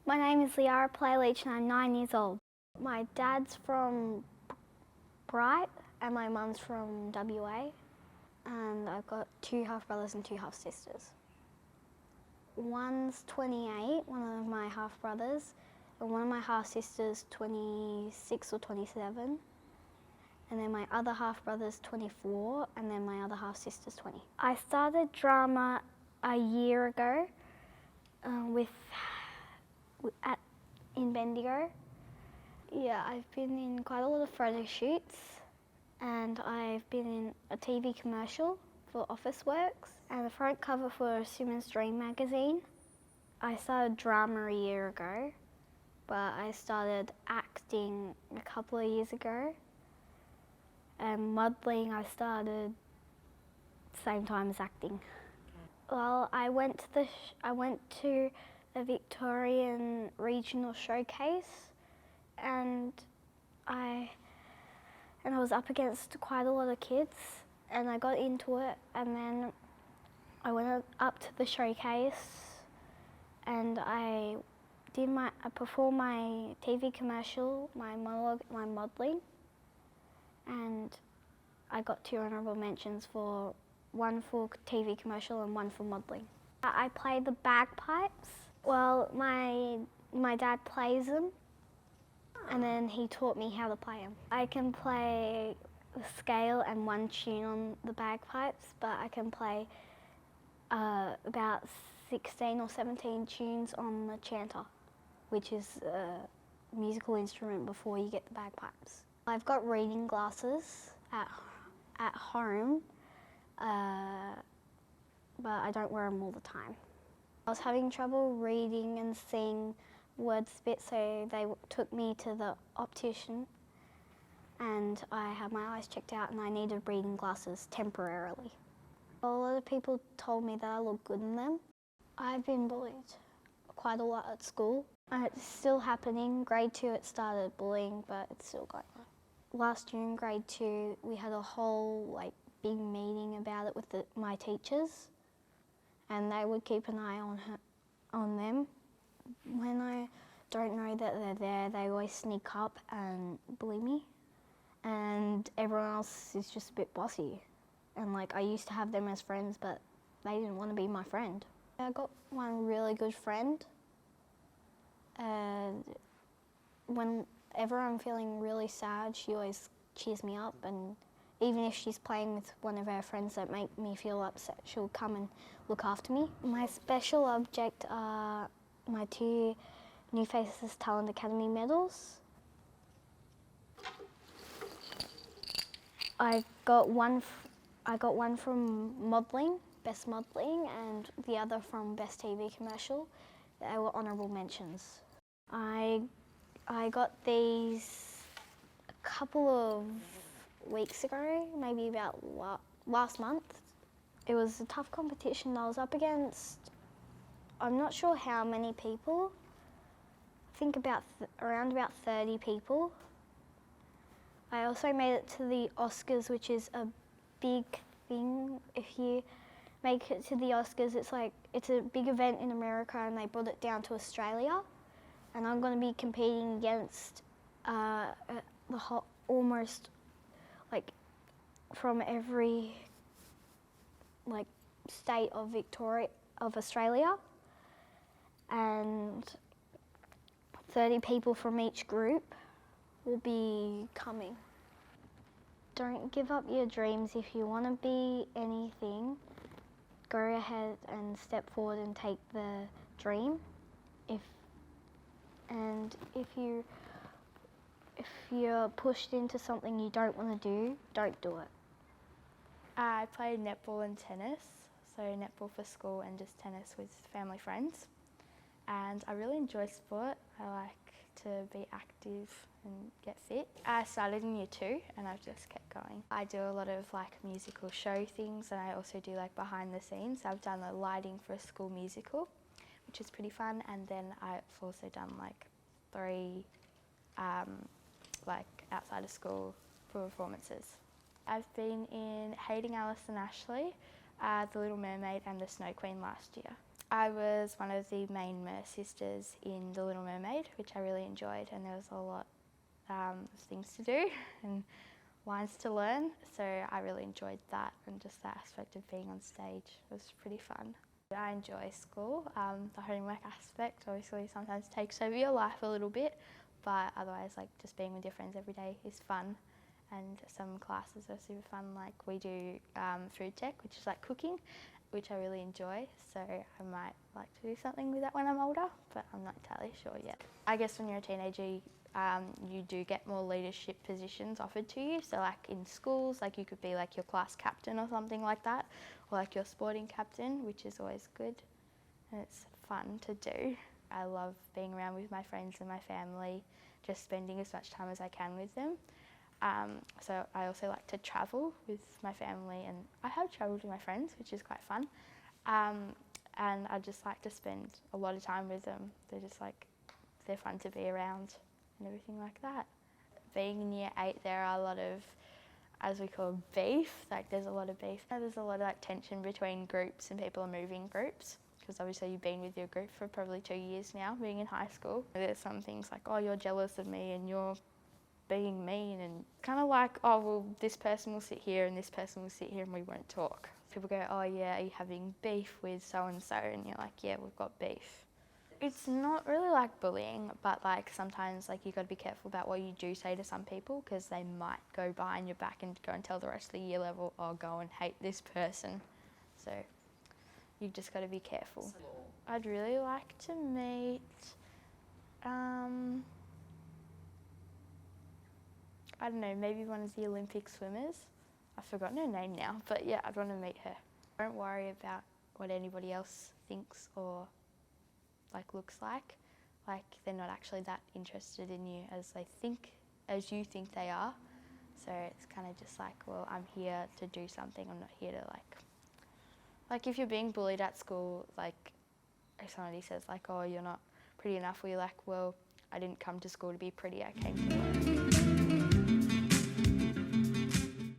My name is Liara Playleach and I'm 9 years old. My dad's from Bright and my mum's from WA, and I've got 2 half-brothers and 2 half-sisters. One's 28, one of my half-brothers, and one of my half-sisters 26 or 27. And then my other half-brother's 24, and then my other half-sister's 20. I started drama a year ago in Bendigo. Yeah, I've been in quite a lot of photo shoots, and I've been in a TV commercial for Officeworks and the front cover for Simmons Dream magazine. I started drama a year ago, but I started acting a couple of years ago. And modelling I started same time as acting. Well, I went to the Victorian Regional Showcase, and I was up against quite a lot of kids, and I got into it, and then I went up to the showcase, and I performed my TV commercial, my monologue, my modelling, and I got 2 honourable mentions for one for TV commercial and one for modelling. I play the bagpipes. Well, my dad plays them, and then he taught me how to play them. I can play the scale and 1 tune on the bagpipes, but I can play about 16 or 17 tunes on the chanter, which is a musical instrument before you get the bagpipes. I've got reading glasses at home, but I don't wear them all the time. I was having trouble reading and seeing words a bit, so they took me to the optician, and I had my eyes checked out and I needed reading glasses temporarily. A lot of people told me that I look good in them. I've been bullied quite a lot at school. It's still happening. Grade 2 it started bullying, but it's still going on. Last year in grade 2 we had a whole big meeting about it with my teachers, and they would keep an eye on them. When I don't know that they're there, they always sneak up and bully me, and everyone else is just a bit bossy. And I used to have them as friends, but they didn't want to be my friend. I got one really good friend, and whenever I'm feeling really sad, she always cheers me up, and even if she's playing with one of her friends that make me feel upset, she'll come and look after me. My special object are my 2 New Faces Talent Academy medals. I got one from modelling, Best Modelling, and the other from Best TV Commercial. They were honourable mentions. I got these a couple of weeks ago, maybe about last month. It was a tough competition. I was up against, I'm not sure how many people, I think around about 30 people. I also made it to the Oscars, which is a big thing. If you make it to the Oscars, it's a big event in America, and they brought it down to Australia. And I'm going to be competing against almost from every state of Australia, and 30 people from each group will be coming. Don't give up your dreams. If you want to be anything, go ahead and step forward and take the dream. If you're pushed into something you don't want to do, don't do it. I played netball and tennis, so netball for school and just tennis with family friends. And I really enjoy sport. I like to be active and get fit. I started in year 2 and I've just kept going. I do a lot of musical show things, and I also do behind the scenes. I've done the lighting for a school musical, which is pretty fun, and then I've also done 3 outside of school performances. I've been in Hating Alice and Ashley, The Little Mermaid and The Snow Queen last year. I was one of the main Mer sisters in The Little Mermaid, which I really enjoyed, and there was a lot of things to do and lines to learn, so I really enjoyed that, and just that aspect of being on stage was pretty fun. I enjoy school. The homework aspect obviously sometimes takes over your life a little bit, but otherwise like just being with your friends every day is fun, and some classes are super fun, like we do food tech, which is like cooking, which I really enjoy, so I might like to do something with that when I'm older, but I'm not entirely sure yet. I guess when you're a teenager, you do get more leadership positions offered to you, so like in schools, like you could be like your class captain or something like that, or like your sporting captain, which is always good, and it's fun to do. I love being around with my friends and my family, just spending as much time as I can with them. So I also like to travel with my family, and I have travelled with my friends, which is quite fun. And I just like to spend a lot of time with them. They're fun to be around and everything like that. Being in year 8, there are a lot of, as we call, beef. Like there's a lot of beef. There's a lot of like tension between groups, and people are moving groups, because obviously you've been with your group for probably 2 years now, being in high school. There's some things like, oh, you're jealous of me and you're being mean, and kind of like, oh, well, this person will sit here and this person will sit here and we won't talk. People go, oh yeah, are you having beef with so-and-so? And you're like, yeah, we've got beef. It's not really like bullying, but like sometimes like you got to be careful about what you do say to some people, because they might go behind your back and go and tell the rest of the year level, oh, go and hate this person. So you've just got to be careful. I'd really like to meet I don't know, maybe one of the Olympic swimmers. I've forgotten her name now, but yeah, I'd want to meet her. Don't worry about what anybody else thinks or like looks like. Like they're not actually that interested in you as you think they are. So it's kind of just like, well, I'm here to do something. I'm not here to like if you're being bullied at school, like if somebody says like, oh, you're not pretty enough, we're like, well, I didn't come to school to be pretty, I came to learn.